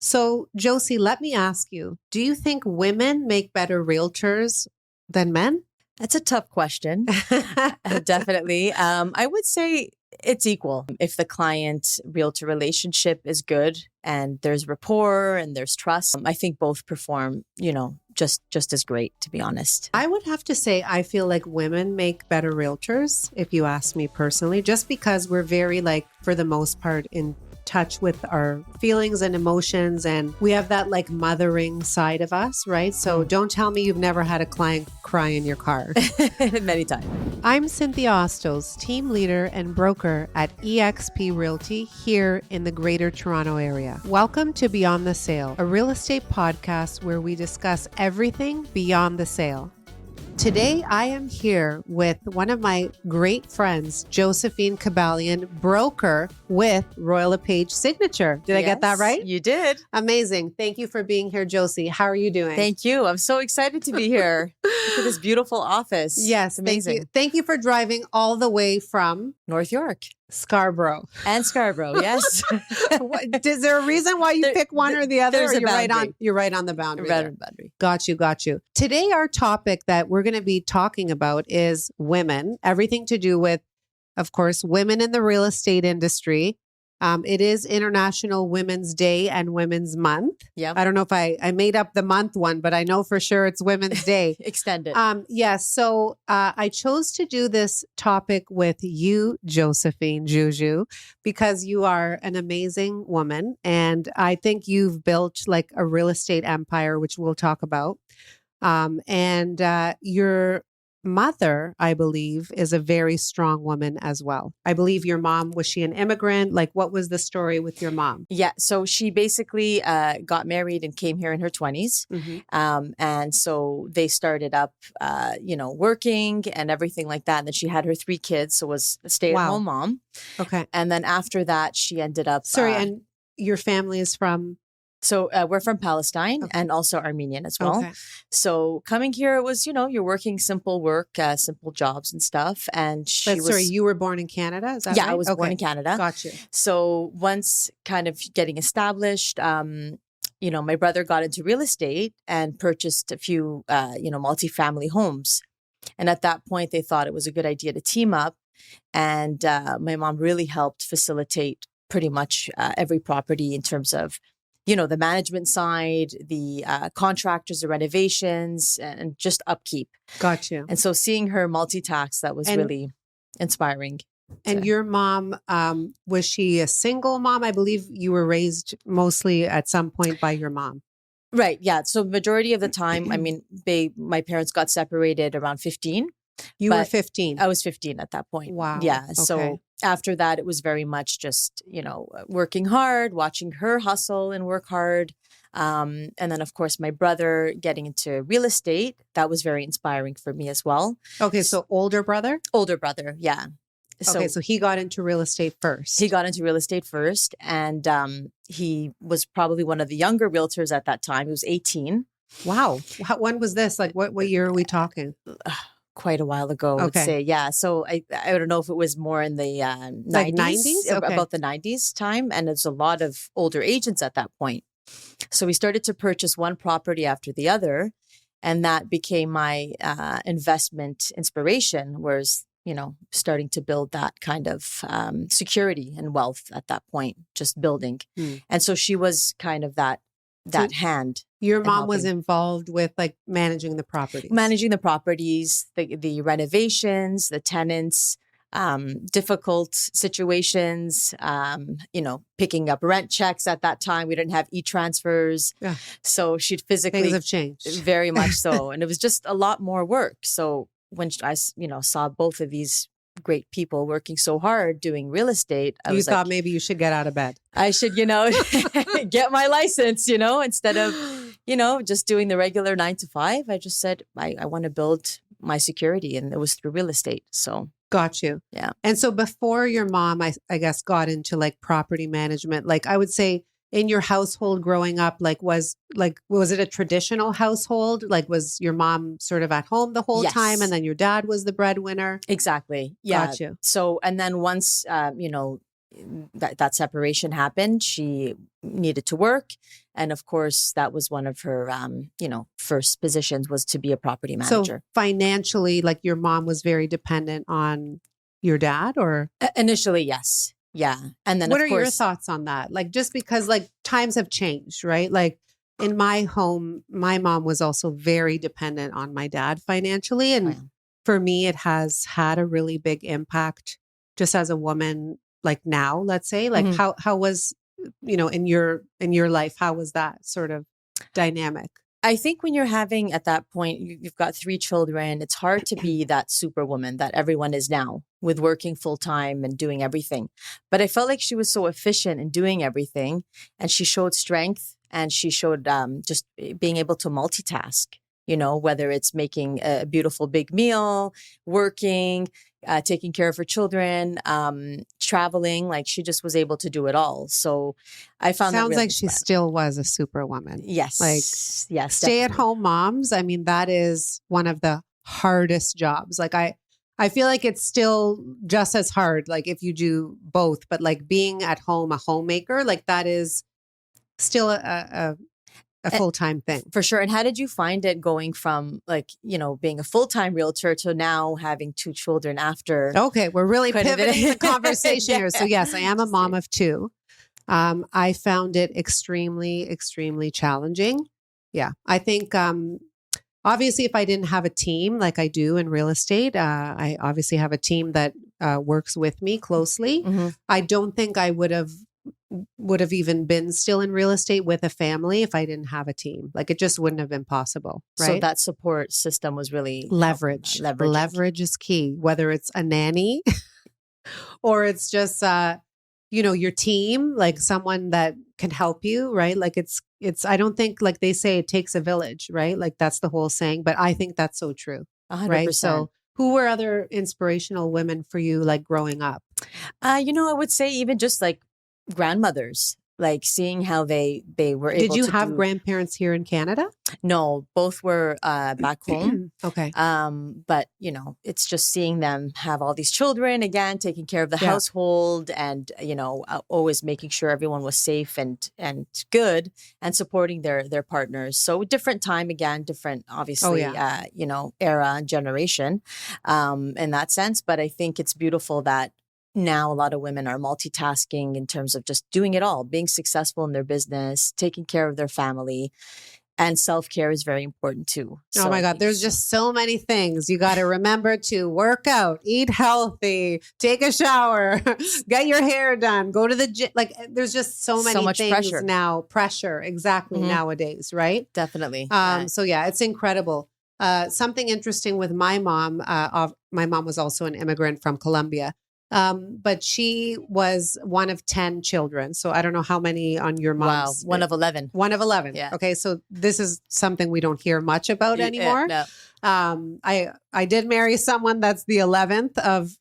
So, Josie, let me ask you, do you think women make better realtors than men? That's a tough question. Definitely. I would say it's equal. If the client realtor relationship is good and there's rapport and there's trust, I think both perform, just as great, to be honest. I would have to say, I feel like women make better realtors, if you ask me personally, just because we're very, for the most part, in touch with our feelings and emotions, and we have that mothering side of us, right? So don't tell me you've never had a client cry in your car. Many times. I'm Cynthia Ostos, team leader and broker at eXp Realty here in the Greater Toronto Area. Welcome to Beyond the Sale, a real estate podcast where we discuss everything beyond the sale. Today, I am here with one of my great friends, Josephine Kibalian, broker with Royal LePage Signature. Did I get that right? You did. Amazing. Thank you for being here, Josie. How are you doing? Thank you. I'm so excited to be here. Look at this beautiful office. Yes. It's amazing. Thank you for driving all the way from North York. Scarborough. And Scarborough, yes. Is there a reason why you pick one or the other? There's or a boundary. You're right on the boundary. Right on the boundary. Got you. Today, our topic that we're going to be talking about is women. Everything to do with, of course, women in the real estate industry. It is International Women's Day and Women's Month. Yeah. I don't know if I made up the month one, but I know for sure it's Women's Day. Extended. Yes. So I chose to do this topic with you, Josephine Juju, because you are an amazing woman. And I think you've built a real estate empire, which we'll talk about. And your mother, I believe, is a very strong woman as well. I believe your mom, was she an immigrant? What was the story with your mom? Yeah. So she basically got married and came here in her 20s. Mm-hmm. And so they started up, working and everything like that. And then she had her 3 kids. So was a stay-at-home mom. Okay. And then after that, she ended up... Sorry, and your family is from... So we're from Palestine and also Armenian as well. Okay. So coming here, it was, you're working simple work, simple jobs and stuff. And Sorry, you were born in Canada? Is that right? I was born in Canada. Got you. So once kind of getting established, my brother got into real estate and purchased a few, multifamily homes. And at that point, they thought it was a good idea to team up. And my mom really helped facilitate pretty much every property in terms of the management side, the contractors, the renovations, and just upkeep. Got you. And so seeing her multitask, that was really inspiring. And your mom, was she a single mom? I believe you were raised mostly at some point by your mom. Right. Yeah. So majority of the time, my parents got separated around 15. You were 15. I was 15 at that point. Wow. Yeah. Okay. So after that, it was very much just, working hard, watching her hustle and work hard. And then, of course, my brother getting into real estate. That was very inspiring for me as well. Okay. So older brother? Older brother. Yeah. So he got into real estate first. He got into real estate first. And he was probably one of the younger realtors at that time. He was 18. Wow. When was this? What year are we talking? Quite a while ago, I would say. Yeah. So I don't know if it was more in the 90s? Okay. About the 90s time. And there's a lot of older agents at that point. So we started to purchase one property after the other. And that became my investment inspiration, whereas, starting to build that kind of security and wealth at that point, just building. And so she was kind of that hand. Your mom was involved with managing the properties. Managing the properties, the renovations, the tenants, difficult situations, picking up rent checks at that time. We didn't have e-transfers. Yeah. So she'd physically... Things have changed. Very much so. And it was just a lot more work. So when I, saw both of these great people working so hard doing real estate, you thought maybe you should get out of bed. I should, get my license, instead of, just doing the regular 9 to 5. I just said, I want to build my security, and it was through real estate. So. Got you. Yeah. And so before your mom, I guess, got into property management, I would say in your household growing up, was it a traditional household? Was your mom sort of at home the whole time, and then your dad was the breadwinner? Exactly. Yeah. Got you. So, and then once, that separation happened, she needed to work. And of course, that was one of her, first positions was to be a property So manager. financially, like your mom was very dependent on your dad, or Initially, yes. Yeah. And then what of are your course, thoughts on that? Like, just because like times have changed, right? Like in my home, my mom was also very dependent on my dad financially. oh, And yeah. for me, it has had a really big impact just as a woman, like now, let's say, like Mhm. how was, in your life, how was that sort of dynamic? I think when you're having at that point, you've got 3 children, it's hard to be that superwoman that everyone is now with working full time and doing everything. But I felt like she was so efficient in doing everything, and she showed strength, and she showed just being able to multitask, whether it's making a beautiful big meal, working, taking care of her children, traveling, like she just was able to do it all. So I found that Sounds really like she inspiring. still was a superwoman. Like Yes, stay at definitely. home moms, I mean, that is one of the hardest jobs. Like I feel like it's still just as hard, like if you do both, but like being at home, a homemaker, like that is still a Eh, full-time thing. For sure. And how did you find it going from like, being a full-time realtor to now having 2 children after Okay, we're really quite a bit? pivoting the conversation Yeah. here. So yes, I am a mom Interesting. of two. I found it extremely, extremely challenging. Yeah, I think obviously, if I didn't have a team like I do in real estate, I obviously have a team that works with me closely. Mhm. I don't think I would have even been still in real estate with a family if I didn't have a team. Like it just wouldn't have been possible, So right? that support system was really helpful. Leverage, Leveraging. leverage is key. Whether it's a nanny or it's just your team, like someone that can help you, right? Like it's I don't think, like they say, it takes a village, right? Like that's the whole saying, but I think that's so true, right? 100%. So who were other inspirational women for you, like growing up? I would say even just like grandmothers, like seeing how they were Did able you to have do. grandparents here in Canada? No, both were back home. Okay. But it's just seeing them have all these children again, taking care of the Yeah. household, and always making sure everyone was safe and good, and supporting their partners. So different time again, different Oh obviously, yeah. era and generation, in that sense. But I think it's beautiful that now a lot of women are multitasking in terms of just doing it all, being successful in their business, taking care of their family, and self-care is very important too. Oh So my I God, think there's it's just so many things. You got to remember to work out, eat healthy, take a shower, get your hair done, go to the gym. Like there's just so so many much things pressure. now, pressure exactly Hmm. nowadays, right? Definitely. So yeah, it's incredible. Something interesting with my mom, my mom was also an immigrant from Colombia. But she was one of 10 children. So I don't know how many on your Wow. mom's. One of 11. One of 11. Yeah. Okay. So this is something we don't hear much about anymore. No. I did marry someone that's the 11th of,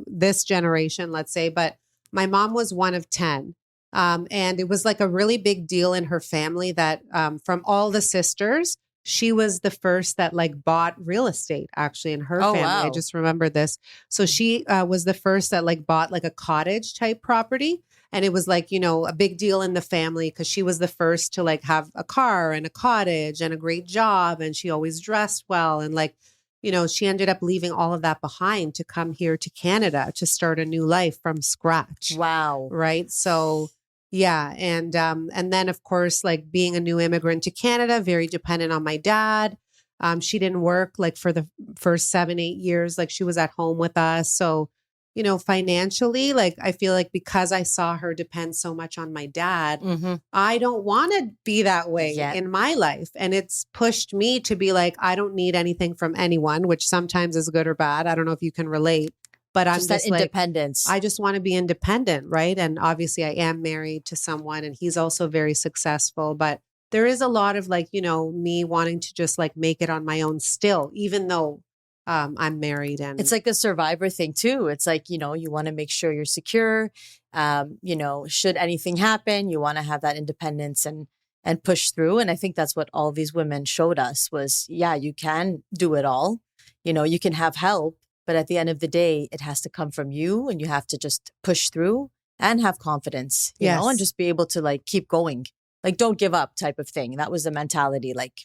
this generation, let's say, but my mom was one of 10. And it was like a really big deal in her family that from all the sisters, she was the first that like bought real estate actually in her Oh, family. I wow. just remember this. So she was the first that like bought like a cottage type property. And it was like, a big deal in the family because she was the first to like have a car and a cottage and a great job. And she always dressed well. And like, she ended up leaving all of that behind to come here to Canada to start a new life from scratch. Wow. Right. So, yeah. And then of course, like being a new immigrant to Canada, very dependent on my dad. She didn't work like for the first 7, 8 years, like she was at home with us. So, financially, like I feel like because I saw her depend so much on my dad, Hmm. I don't want to be that way Yeah. in my life. And it's pushed me to be like, I don't need anything from anyone, which sometimes is good or bad. I don't know if you can relate, but I'm Just that just like, independence. I just want to be independent, right? And obviously, I am married to someone and he's also very successful. But there is a lot of like, me wanting to just like make it on my own still, even though I'm married. And It's like a survivor thing too. It's like, you want to make sure you're secure. Should anything happen, you want to have that independence and push through. And I think that's what all these women showed us was, yeah, you can do it all. You can have help, but at the end of the day, it has to come from you and you have to just push through and have confidence, you know, and Yes. just be able to like keep going. Like, don't give up type of thing. That was the mentality. Like,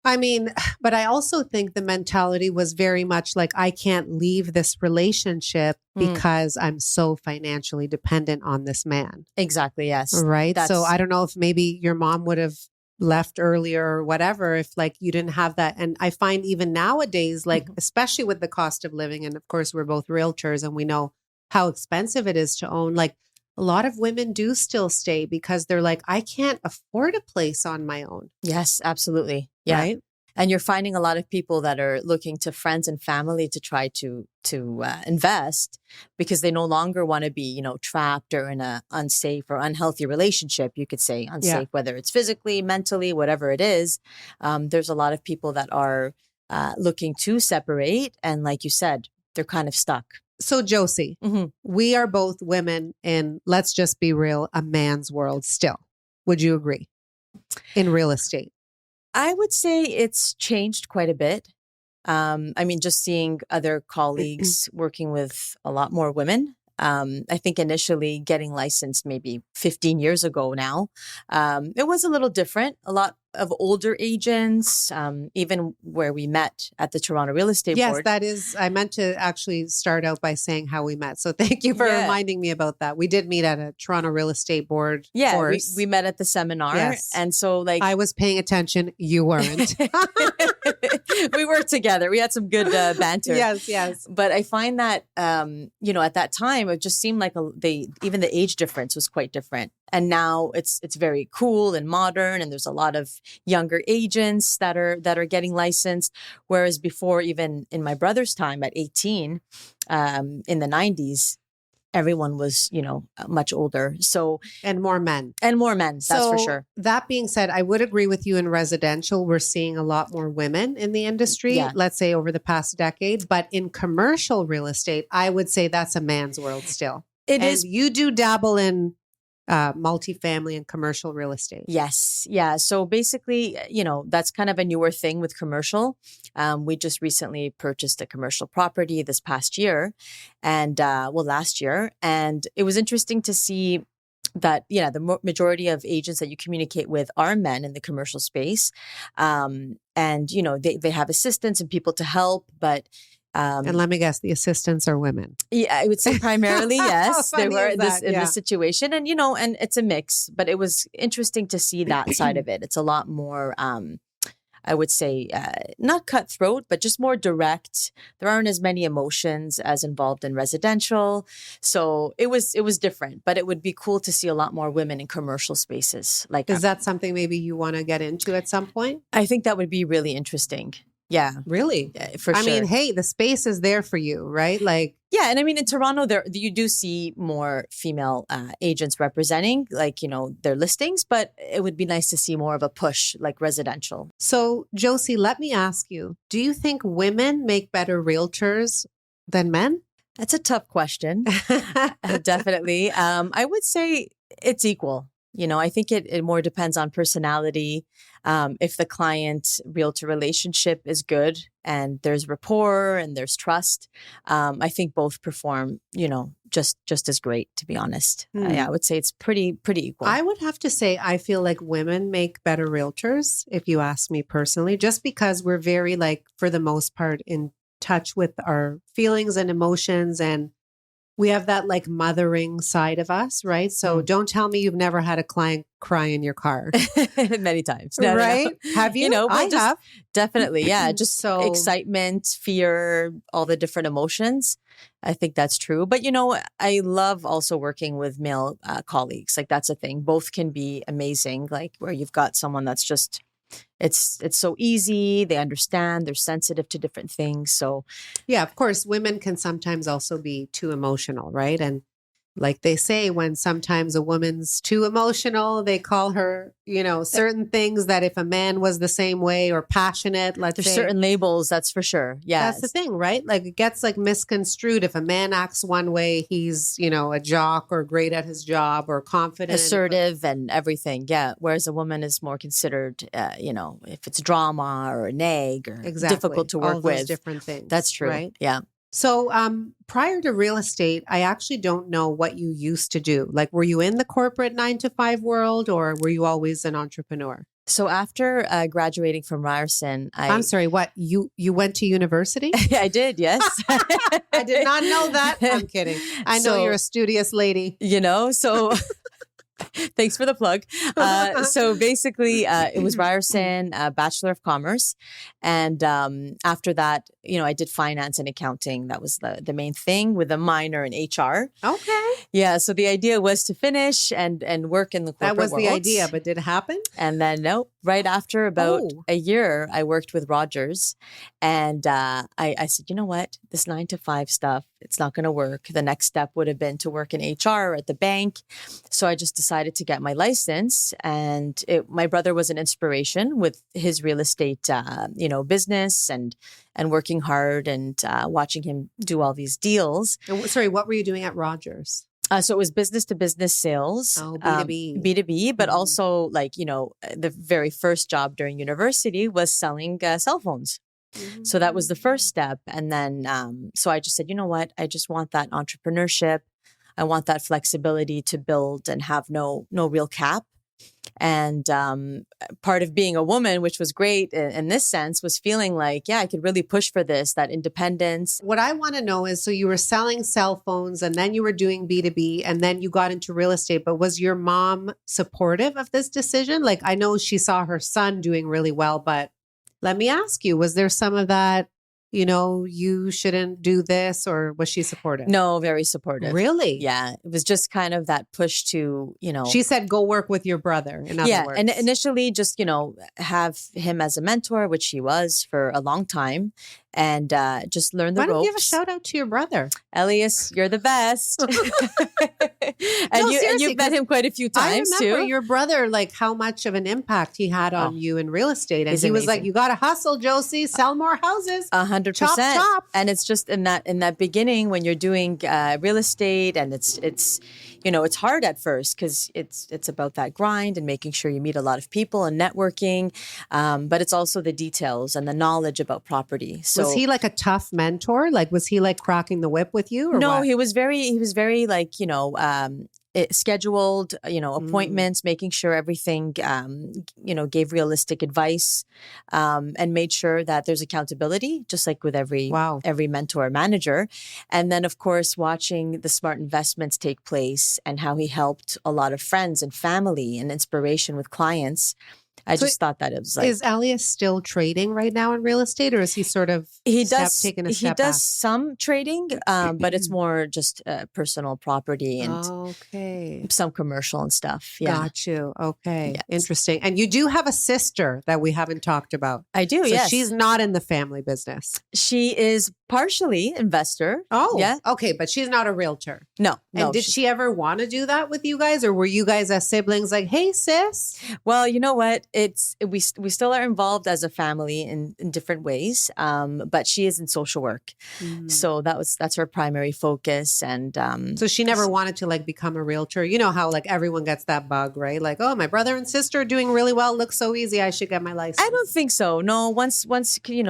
I mean, but I also think the mentality was very much like, I can't leave this relationship because I'm so financially dependent on this man. exactly. Yes. Right. So That's, I don't know if maybe your mom would have left earlier or whatever if like you didn't have that. And I find even nowadays, like, especially with the cost of living, and of course, we're both realtors and we know how expensive it is to own, like, a lot of women do still stay because they're like, I can't afford a place on my own. yes, absolutely. Yeah. Right. And you're finding a lot of people that are looking to friends and family to try to invest because they no longer want to be, you know, trapped or in a unsafe or unhealthy relationship. You could say unsafe, whether it's physically, mentally, whatever it is. There's a lot of people that are looking to separate, and like you said, they're kind of stuck. So, Josie, we are both women in, let's just be real, a man's world still. Would you agree? In real estate? I would say it's changed quite a bit. I mean, just seeing other colleagues working with a lot more women. I think initially getting licensed maybe 15 years ago now, it was a little different. A lot of older agents, even where we met at the Toronto Real Estate Yes, Board. that is, I meant to actually start out by saying how we met. So thank you for reminding me about that. We did meet at a Toronto Real Estate Board course. We met at the seminar. Yes. And so like I was paying attention. You weren't. we worked together. We had some good banter. Yes. But I find that, you know, at that time, it just seemed like even the age difference was quite different. And now it's very cool and modern, and there's a lot of younger agents that are getting licensed. Whereas before, even in my brother's time at 18, in the 90s, everyone was, you know, much older. So And more men. That's for sure. That being said, I would agree with you in residential. We're seeing a lot more women in the industry, let's say over the past decade. But in commercial real estate, I would say that's a man's world still. It is. You do dabble in multifamily and commercial real estate. Yes. Yeah. So basically, you know, that's kind of a newer thing with commercial. We just recently purchased a commercial property this past year and, last year. And it was interesting to see that, the majority of agents that you communicate with are men in the commercial space. And, you know, they have assistants and people to help, but and let me guess, the assistants are women. Yeah, I would say primarily, yes. They funny were is that? in this situation. And, you know, and it's a mix, but it was interesting to see that side of it. It's a lot more, I would say, not cutthroat, but just more direct. There aren't as many emotions as involved in residential. So it was different, but it would be cool to see a lot more women in commercial spaces. Like, is that something maybe you want to get into at some point? I think that would be really interesting. Yeah. Really? For sure. I mean, hey, the space is there for you, right? Like, yeah. And I mean, in Toronto, you do see more female agents representing, like, you know, their listings, but it would be nice to see more of a push like residential. So, Josie, let me ask you, do you think women make better realtors than men? That's a tough question. Definitely. I would say it's equal. You know, I think it more depends on personality. If the client realtor relationship is good and there's rapport and there's trust, I think both perform, you know, just as great, to be honest. I would say it's pretty equal. I would have to say, I feel like women make better realtors, if you ask me personally, just because we're very, like, for the most part, in touch with our feelings and emotions, and we have that like mothering side of us, right? So don't tell me you've never had a client cry in your car. Many times. Right? No. Have you? You know, I have. Definitely. Yeah. Just so excitement, fear, all the different emotions. I think that's true. But, you know, I love also working with male colleagues. Like, that's a thing. Both can be amazing. Like, where you've got someone that's just, it's so easy. They understand. They're sensitive to different things. So, yeah, of course, women can sometimes also be too emotional, right? And like they say, when sometimes a woman's too emotional, they call her, you know, certain things that if a man was the same way or passionate, there's certain labels, that's for sure. Yeah. That's the thing, right? Like, it gets like misconstrued. If a man acts one way, he's, you know, a jock or great at his job or confident. Assertive and everything. Yeah. Whereas a woman is more considered, you know, if it's drama or a nag or difficult to work all those with. different things. That's true. Right? Yeah. So, prior to real estate, I actually don't know what you used to do. Like, were you in the corporate 9 to 5 world, or were you always an entrepreneur? So after graduating from Ryerson, I'm sorry, what? You went to university? I did, yes. I did not know that. I'm kidding. I know you're a studious lady. So thanks for the plug. So basically, it was Ryerson, Bachelor of Commerce. And after that, I did finance and accounting. That was the main thing, with a minor in HR. Okay. Yeah. So the idea was to finish and work in the corporate world. That was the idea, but did it happen? And then, no, right after about a year, I worked with Rogers. And I said, you know what? This 9 to 5 stuff, it's not going to work. The next step would have been to work in HR at the bank. So I just decided to get my license. And my brother was an inspiration with his real estate, business and working hard and watching him do all these deals. Sorry, what were you doing at Rogers? So it was business to business sales, B2B. B2B, but also the very first job during university was selling cell phones. So that was the first step. And then, so I just said, you know what? I just want that entrepreneurship. I want that flexibility to build and have no real cap. And part of being a woman, which was great in this sense, was feeling like, I could really push for this, that independence. What I want to know is, so you were selling cell phones and then you were doing B2B and then you got into real estate, but was your mom supportive of this decision? Like, I know she saw her son doing really well, but let me ask you, was there some of that, you shouldn't do this, or was she supportive? No, very supportive. Really? Yeah. It was just kind of that push to, She said, go work with your brother, in other words. And initially just, have him as a mentor, which he was for a long time, and just learn the ropes. Why don't you give a shout out to your brother? Elias, you're the best. And you've met him quite a few times too. I remember your brother, like how much of an impact he had on you in real estate. And he was like, you got to hustle, Josie, sell more houses. 100%. Chop, chop. And it's just in that beginning when you're doing real estate, and it's hard at first because it's about that grind and making sure you meet a lot of people and networking. But it's also the details and the knowledge about property. So was he like a tough mentor? Like, was he like cracking the whip with you? Or no, what? he was very like, scheduled, appointments, making sure everything, gave realistic advice, and made sure that there's accountability, just like with every mentor manager. And then, of course, watching the smart investments take place and how he helped a lot of friends and family and inspiration with clients. I just thought that it was like... Is Elias still trading right now in real estate, or is he sort of taking a step back? Some trading, but it's more just personal property and some commercial and stuff. Yeah. Got you. Okay. Yes. Interesting. And you do have a sister that we haven't talked about. I do, yes. She's not in the family business. She is partially investor. Oh, yeah. Okay. But she's not a realtor. No. And did she ever want to do that with you guys? Or were you guys as siblings like, hey, sis? Well, you know what? We still are involved as a family in different ways, but she is in social work, so that's her primary focus. And so she never wanted to like become a realtor. You know how like everyone gets that bug, right? Like, oh, my brother and sister are doing really well. Looks so easy. I should get my license. I don't think so. No, once she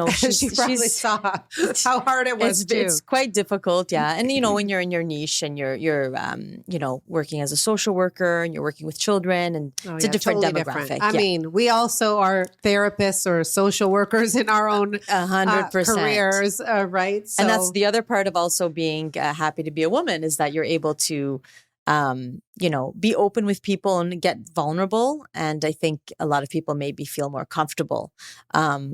probably saw how hard it was. It's quite difficult, yeah. And when you're in your niche and you're working as a social worker and you're working with children, and it's a different demographic. I mean, we also are therapists or social workers in our own 100% careers, right? So, and that's the other part of also being happy to be a woman, is that you're able to, be open with people and get vulnerable. And I think a lot of people maybe feel more comfortable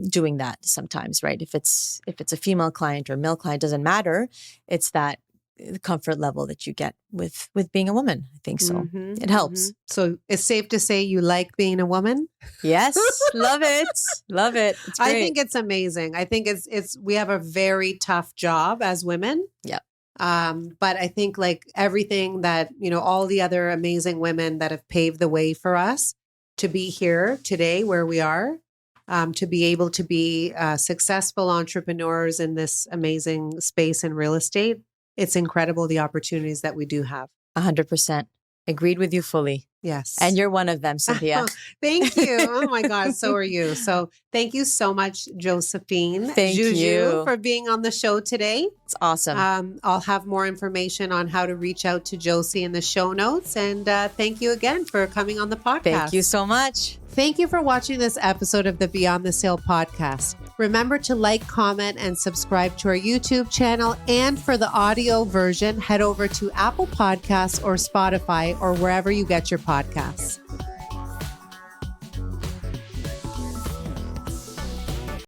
doing that sometimes, right? If it's a female client or male client, doesn't matter. It's that the comfort level that you get with being a woman. I think so. It helps. So it's safe to say you like being a woman? Yes. Love it. Love it. It's great. I think it's amazing. I think we have a very tough job as women. Yeah. But I think like everything that, all the other amazing women that have paved the way for us to be here today where we are, to be able to be successful entrepreneurs in this amazing space in real estate. It's incredible the opportunities that we do have. 100%. Agreed with you fully. Yes. And you're one of them, Cynthia. Thank you. Oh my God. So are you. So thank you so much, Josephine Thank Juju, you. for being on the show today. It's awesome. I'll have more information on how to reach out to Josie in the show notes. And thank you again for coming on the podcast. Thank you so much. Thank you for watching this episode of the Beyond the Sale podcast. Remember to like, comment, and subscribe to our YouTube channel. And for the audio version, head over to Apple Podcasts or Spotify or wherever you get your podcasts.